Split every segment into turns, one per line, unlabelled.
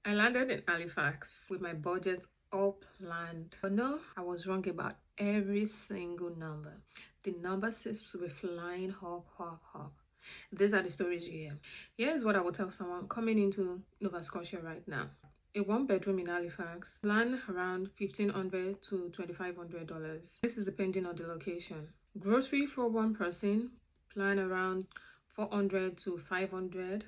I landed in Halifax with my budget all planned. But no, I was wrong about every single number. The number seems to be flying hop, hop, hop. These are the stories you hear. Here's what I would tell someone coming into Nova Scotia right now. A one-bedroom in Halifax, plan around $1,500 to $2,500. This is depending on the location. Grocery for one person, plan around $400 to $500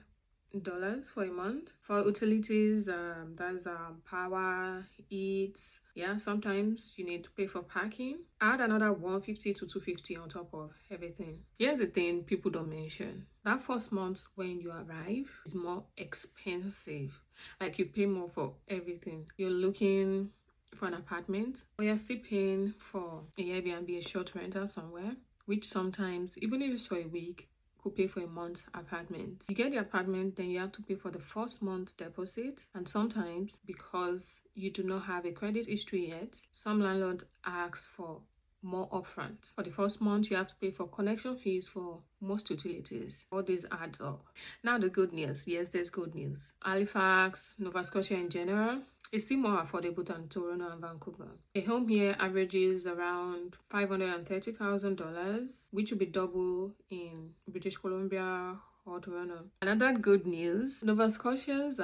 for a month. For utilities, that's power, eats. Yeah, sometimes you need to pay for parking. Add another $150 to $250 on top of everything. Here's the thing people don't mention. That first month when you arrive is more expensive. Like you pay more for everything. You're looking for an apartment, but you're still paying for an Airbnb, a short rental somewhere, which sometimes, even if it's for a week, could pay for a month's apartment. You get the apartment, then you have to pay for the first month's deposit, and sometimes because you do not have a credit history yet, some landlords ask for more upfront. For the first month, you have to pay for connection fees for most utilities. All this adds up. Now the good news. Yes, there's good news. Halifax, Nova Scotia in general, is still more affordable than Toronto and Vancouver. A home here averages around $530,000, which will be double in British Columbia or Toronto. Another good news, Nova Scotia's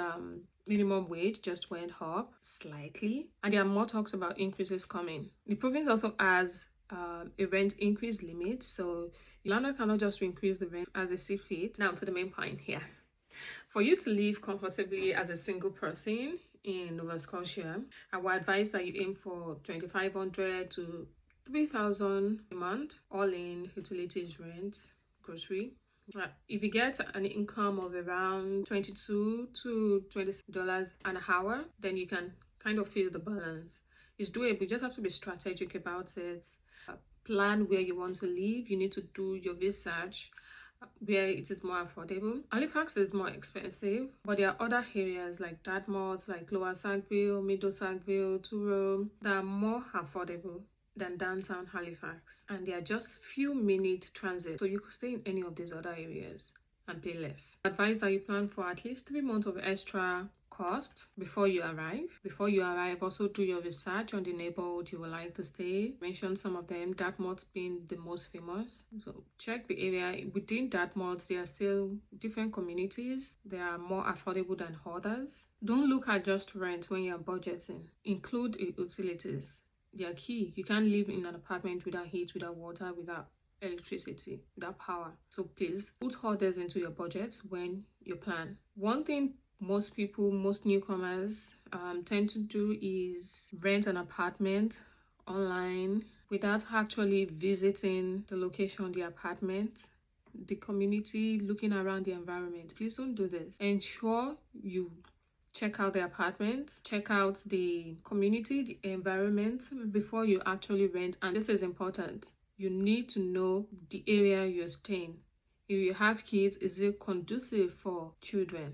minimum wage just went up slightly, and there are more talks about increases coming. The province also has a rent increase limit, so the landlord cannot just increase the rent as they see fit. Now to the main point here. For you to live comfortably as a single person in Nova Scotia, I would advise that you aim for $2,500 to $3,000 a month, all in utilities, rent, grocery. If you get an income of around $22 to $20 an hour, then you can kind of feel the balance. It's doable. You just have to be strategic about it. Plan where you want to live. You need to do your research where it is more affordable. Halifax is more expensive, but there are other areas like Dartmouth, like Lower Sackville, Middle Sackville, Truro, that are more affordable than downtown Halifax, and they are just few minute transit, so you could stay in any of these other areas and pay less. Advise that you plan for at least 3 months of extra cost before you arrive. Also do your research on the neighborhood you would like to stay. Mention some of them, Dartmouth being the most famous, so check the area. Within Dartmouth, there are still different communities. They are more affordable than others. Don't look at just rent when you're budgeting. Include utilities. They are key. You can't live in an apartment without heat, without water, without electricity, without power. So please put all this into your budget when you plan. One thing most newcomers tend to do is rent an apartment online without actually visiting the location of the apartment, the community, looking around the environment. Please don't do this. Ensure you check out the apartment, check out the community, the environment before you actually rent. And this is important. You need to know the area you're staying. If you have kids, is it conducive for children?